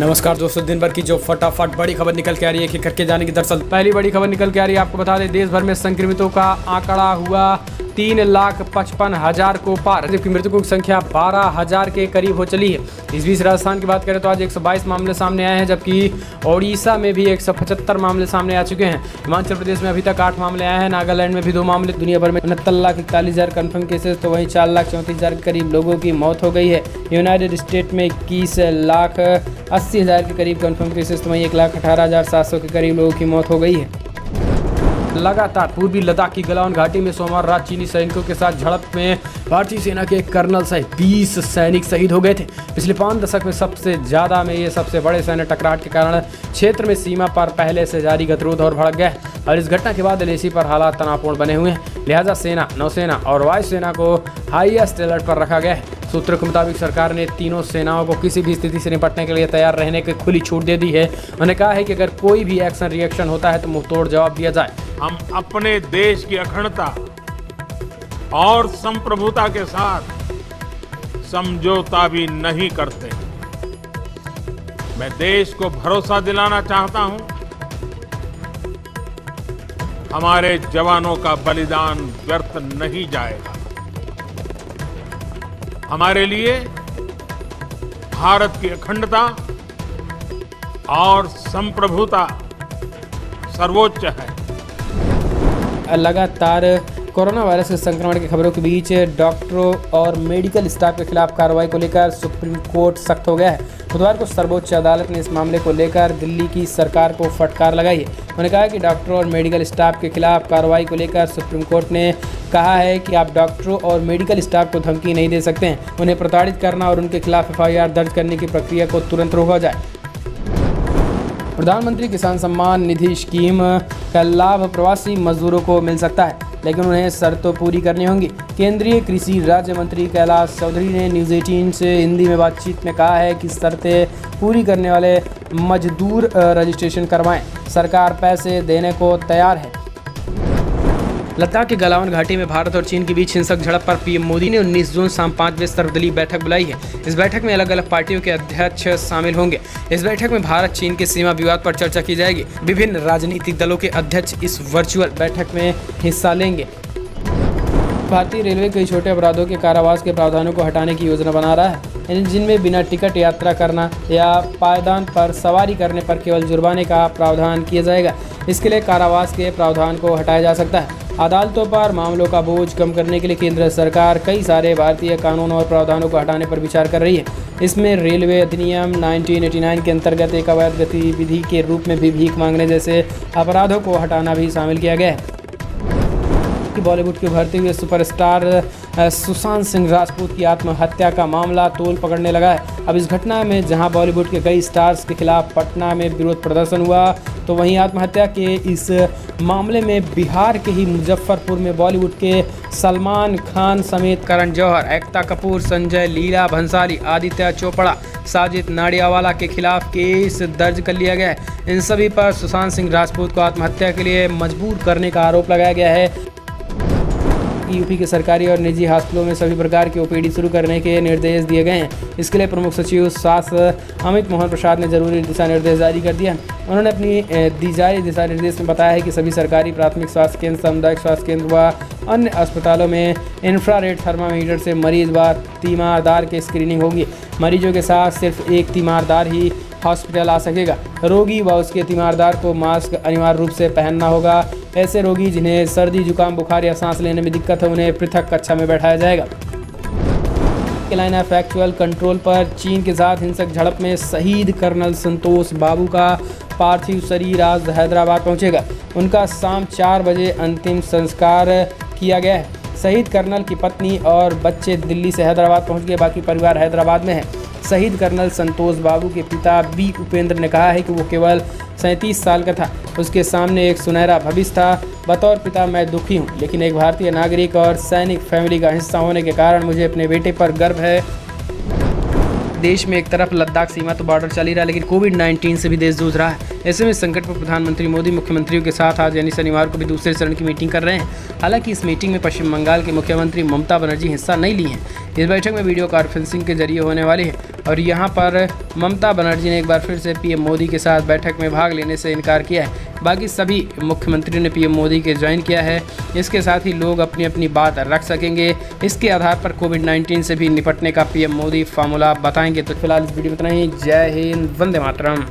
नमस्कार दोस्तों, दिन भर की जो फटाफट बड़ी खबर निकल के आ रही है कि करके जाने की। दरअसल पहली बड़ी खबर निकल के आ रही है, आपको बता दें देश भर में संक्रमितों का आंकड़ा हुआ 3,55,000 को पार, जबकि मृतकों की संख्या 12,000 के करीब हो चली है। इस बीच राजस्थान की बात करें तो आज 122 मामले सामने आए हैं, जबकि ओडिशा में भी 175 मामले सामने आ चुके हैं। हिमाचल प्रदेश में अभी तक 8 मामले आए हैं, नागालैंड में भी 2 मामले। दुनिया भर में 69,41,000 कन्फर्म केसेस, तो वहीं 4,34,000 के करीब लोगों की मौत हो गई है। यूनाइटेड स्टेट में 21,80,000 के करीब कन्फर्म केसेस, तो वहीं 1,18,700 के करीब लोगों की मौत हो गई है। लगातार पूर्वी लद्दाख की गलवान घाटी में सोमवार रात चीनी सैनिकों के साथ झड़प में भारतीय सेना के कर्नल सहित 20 सैनिक शहीद हो गए थे। पिछले 5 दशक में सबसे ज्यादा में ये सबसे बड़े सैन्य टकराव के कारण क्षेत्र में सीमा पर पहले से जारी गतिरोध और भड़क गया है और इस घटना के बाद एलएसी पर हालात तनावपूर्ण बने हुए हैं। लिहाजा सेना, नौसेना और वायुसेना को हाईएस्ट अलर्ट पर रखा गया है। सूत्रों के मुताबिक सरकार ने तीनों सेनाओं को किसी भी स्थिति से निपटने के लिए तैयार रहने की खुली छूट दे दी है। उन्होंने कहा है कि अगर कोई भी एक्शन रिएक्शन होता है तो मुंहतोड़ जवाब दिया जाए। हम अपने देश की अखंडता और संप्रभुता के साथ समझौता भी नहीं करते। मैं देश को भरोसा दिलाना चाहता हूं, हमारे जवानों का बलिदान व्यर्थ नहीं जाएगा। हमारे लिए भारत की अखंडता और संप्रभुता सर्वोच्च है। लगातार कोरोना वायरस के संक्रमण की खबरों के बीच डॉक्टरों और मेडिकल स्टाफ के खिलाफ कार्रवाई को लेकर सुप्रीम कोर्ट सख्त हो गया है। बुधवार को सर्वोच्च अदालत ने इस मामले को लेकर दिल्ली की सरकार को फटकार लगाई है। उन्होंने कहा कि डॉक्टरों और मेडिकल स्टाफ के खिलाफ कार्रवाई को लेकर सुप्रीम कोर्ट ने कहा है कि आप डॉक्टरों और मेडिकल स्टाफ को धमकी नहीं दे सकते हैं। उन्हें प्रताड़ित करना और उनके खिलाफ FIR दर्ज करने की प्रक्रिया को तुरंत रोका जाए। प्रधानमंत्री किसान सम्मान निधि स्कीम का लाभ प्रवासी मजदूरों को मिल सकता है, लेकिन उन्हें शर्तें पूरी करनी होंगी। केंद्रीय कृषि राज्य मंत्री कैलाश चौधरी ने न्यूज़ 18 से हिंदी में बातचीत में कहा है कि शर्तें पूरी करने वाले मजदूर रजिस्ट्रेशन करवाएं। सरकार पैसे देने को तैयार है। लद्दाख के गलवान घाटी में भारत और चीन के बीच हिंसक झड़प पर पीएम मोदी ने 19 जून शाम 5 बजे सर्वदलीय बैठक बुलाई है। इस बैठक में अलग अलग पार्टियों के अध्यक्ष शामिल होंगे। इस बैठक में भारत चीन के सीमा विवाद पर चर्चा की जाएगी। विभिन्न राजनीतिक दलों के अध्यक्ष इस वर्चुअल बैठक में हिस्सा लेंगे। भारतीय रेलवे कई छोटे अपराधों के कारावास के प्रावधानों को हटाने की योजना बना रहा है, जिनमें बिना टिकट यात्रा करना या पायदान पर सवारी करने पर केवल जुर्माने का प्रावधान किया जाएगा। इसके लिए कारावास के प्रावधान को हटाया जा सकता है। अदालतों पर मामलों का बोझ कम करने के लिए केंद्र सरकार कई सारे भारतीय कानून और प्रावधानों को हटाने पर विचार कर रही है। इसमें रेलवे अधिनियम 1989 के अंतर्गत एक अवैध गतिविधि के रूप में भी भीख मांगने जैसे अपराधों को हटाना भी शामिल किया गया है। बॉलीवुड के उभरते हुए सुपरस्टार सुशांत सिंह राजपूत की आत्महत्या का मामला तोल पकड़ने लगा है। अब इस घटना में जहां बॉलीवुड के कई स्टार्स के खिलाफ पटना में विरोध प्रदर्शन हुआ, तो वहीं आत्महत्या के इस मामले में बिहार के ही मुजफ्फरपुर में बॉलीवुड के सलमान खान समेत करण जौहर, एकता कपूर, संजय लीला भंसाली, आदित्य चोपड़ा, साजिद नाडियावाला के खिलाफ केस दर्ज कर लिया गया है। इन सभी पर सुशांत सिंह राजपूत को आत्महत्या के लिए मजबूर करने का आरोप लगाया गया है। यूपी के सरकारी और निजी हॉस्पिटलों में सभी प्रकार की OPD शुरू करने के निर्देश दिए गए हैं। इसके लिए प्रमुख सचिव स्वास्थ्य अमित मोहन प्रसाद ने जरूरी दिशा निर्देश जारी कर दिया। उन्होंने अपनी दी जारी दिशा निर्देश में बताया है कि सभी सरकारी प्राथमिक स्वास्थ्य केंद्र, सामुदायिक स्वास्थ्य केंद्र व अन्य अस्पतालों में इंफ्रारेड थर्मामीटर से मरीज व तीमारदार की स्क्रीनिंग होगी। मरीजों के साथ सिर्फ एक तीमारदार ही हॉस्पिटल आ सकेगा। रोगी व उसके तीमारदार को मास्क अनिवार्य रूप से पहनना होगा। ऐसे रोगी जिन्हें सर्दी, जुकाम, बुखार या सांस लेने में दिक्कत है, उन्हें पृथक कक्षा में बैठाया जाएगा। लाइन ऑफ एक्चुअल कंट्रोल पर चीन के साथ हिंसक झड़प में शहीद कर्नल संतोष बाबू का पार्थिव शरीर आज हैदराबाद पहुंचेगा। उनका शाम 4 बजे अंतिम संस्कार किया गया है। शहीद कर्नल की पत्नी और बच्चे दिल्ली से हैदराबाद पहुंच गए, बाकी परिवार हैदराबाद में है। शहीद कर्नल संतोष बाबू के पिता बी उपेंद्र ने कहा है कि वो केवल 37 साल का था, उसके सामने एक सुनहरा भविष्य था। बतौर पिता मैं दुखी हूँ, लेकिन एक भारतीय नागरिक और सैनिक फैमिली का हिस्सा होने के कारण मुझे अपने बेटे पर गर्व है। देश में एक तरफ लद्दाख सीमा तो बॉर्डर चल ही रहा है, लेकिन कोविड-19 से भी देश जूझ रहा है। ऐसे में संकट पर प्रधानमंत्री मोदी मुख्यमंत्रियों के साथ आज यानी शनिवार को भी दूसरे चरण की मीटिंग कर रहे हैं। हालांकि इस मीटिंग में पश्चिम बंगाल के मुख्यमंत्री ममता बनर्जी हिस्सा नहीं ली हैं। इस बैठक में वीडियो कॉन्फ्रेंसिंग के जरिए होने वाली है और यहाँ पर ममता बनर्जी ने एक बार फिर से पीएम मोदी के साथ बैठक में भाग लेने से इनकार किया है। बाकी सभी मुख्यमंत्री ने पीएम मोदी के ज्वाइन किया है। इसके साथ ही लोग अपनी अपनी बात रख सकेंगे। इसके आधार पर कोविड-19 से भी निपटने का पीएम मोदी फार्मूला बताएंगे। तो फिलहाल इस वीडियो में इतना ही। जय हिंद, वंदे मातरम।